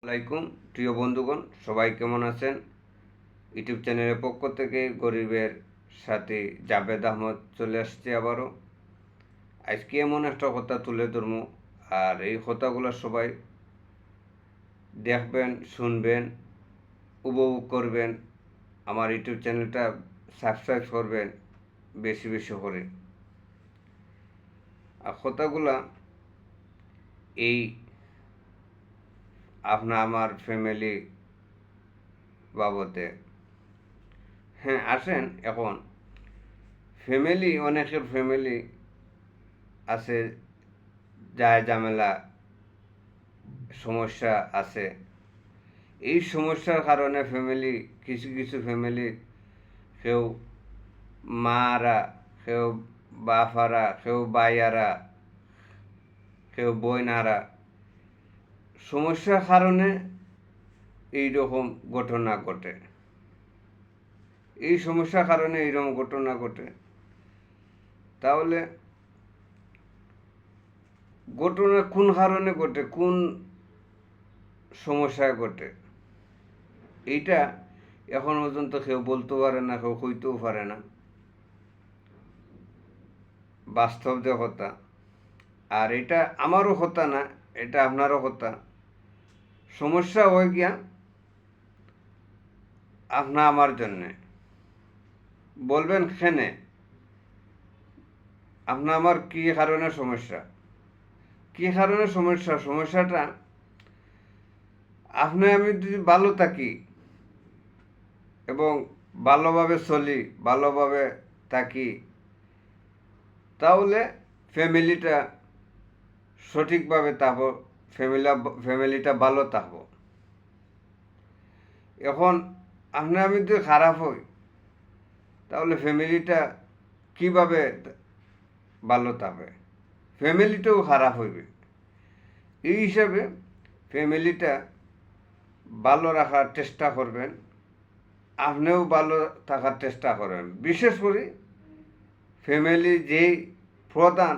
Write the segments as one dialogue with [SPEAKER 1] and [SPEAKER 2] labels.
[SPEAKER 1] আসসালামাইকুম প্রিয় বন্ধুগণ, সবাই কেমন আছেন? ইউটিউব চ্যানেলের পক্ষ থেকে গরিবের সাথে জাভেদ আহমদ চলে আসছে আবারও। আজকে এমন একটা কথা তুলে ধরবো, আর এই কথাগুলো সবাই দেখবেন, শুনবেন, উপভোগ করবেন। আমার ইউটিউব চ্যানেলটা সাবস্ক্রাইব করবেন বেশি বেশি করে। আর কথাগুলা এই আমার ফ্যামিলি বাবদে। হ্যাঁ, আসেন এখন অনেকের ফ্যামিলি আছে, যায় ঝামেলা, সমস্যা আছে। এই সমস্যার কারণে কিছু কিছু ফ্যামিলি, কেউ মারা, কেউ বাফারা, কেউ বাইয়ারা, কেউ বইনারা, সমস্যার কারণে এইরকম ঘটনা ঘটে। এই সমস্যার কারণে এইরকম ঘটনা ঘটে। তাহলে ঘটনা কোন কারণে ঘটে, কোন সমস্যায় ঘটে, এইটা এখন পর্যন্ত কেউ বলতে পারে না, কেউ কইতেও পারে না। বাস্তব যে কথা, আর এটা আমারও কথা না, এটা আপনারও কথা। সমস্যা হয়ে গিয়া আমার জন্যে বলবেন কেনে আমার কি কারণে সমস্যা, কি কারণে সমস্যাটা আমি যদি ভালো থাকি এবং ভালোভাবে চলি, ভালোভাবে থাকি, তাহলে ফ্যামিলিটা সঠিকভাবে থাকবো, ফ্যামিলিটা ভালো থাকবো। এখন আমি যদি খারাপ হই, তাহলে ফ্যামিলিটা কিভাবে ভালো থাকবে? ফ্যামিলিটাও খারাপ হইবে। এই হিসাবে ফ্যামিলিটা ভালো রাখার চেষ্টা করবেন, আপনিও ভালো থাকার চেষ্টা করবেন। বিশেষ করে ফ্যামিলি যেই প্রধান,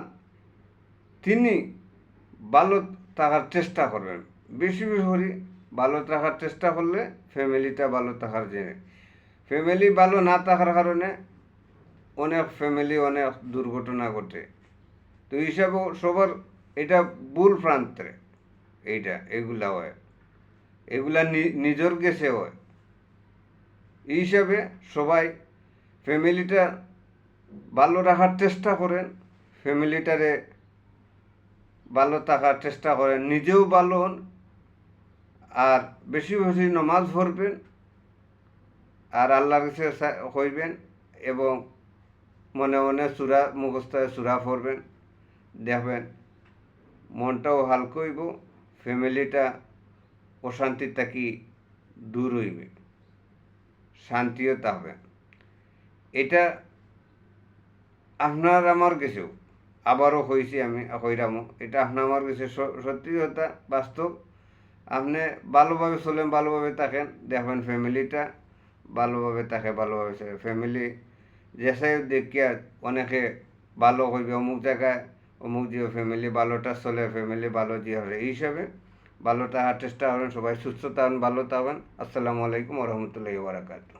[SPEAKER 1] তিনি ভালো থাকার চেষ্টা করবেন। বেশি বেশি করে ভালো থাকার চেষ্টা করলে ফ্যামিলিটা ভালো থাকার জন্য। ফ্যামিলি ভালো না থাকার কারণে অনেক অনেক দুর্ঘটনা ঘটে। তো হিসাবে সবার এটা ভুল প্রান্তে, এগুলা হয়, এগুলা নিজের গেছে হয়। এই হিসাবে সবাই ফ্যামিলিটা ভালো রাখার চেষ্টা করেন, ফ্যামিলিটারে ভালো থাকার চেষ্টা করেন, নিজেও ভালো হন, আর বেশি বেশি নমাজ পড়বেন, আর আল্লাহর কাছে হইবেন, এবং মনে মনে মুখস্থ সূরা পড়বেন। দেখবেন মনটাও হালকা হইব, ফ্যামিলিটা অশান্তি থাকি দূর হইবে, শান্তিও থাকবে। এটা আমার কাছেও আবারও হয়েছি, আমি হইরামও, এটা আমার কাছে সত্যি কথা, বাস্তব। আপনি ভালোভাবে চলেন, ভালোভাবে থাকেন, দেখবেন ফ্যামিলিটা ভালোভাবে থাকে, ভালোভাবে চলে। ফ্যামিলি যেসাই দেখিয়া অনেকে ভালো হইবে, অমুক জায়গায় অমুক যে ফ্যামিলি ভালোটা চলে, ফ্যামিলি ভালো যে হবে। এই হিসাবে ভালো থাকার চেষ্টা করেন, সবাই সুস্থ থাকেন, ভালো থাকবেন। আসসালামু আলাইকুম ওয়া রাহমাতুল্লাহি ওয়া বারাকাতুহু।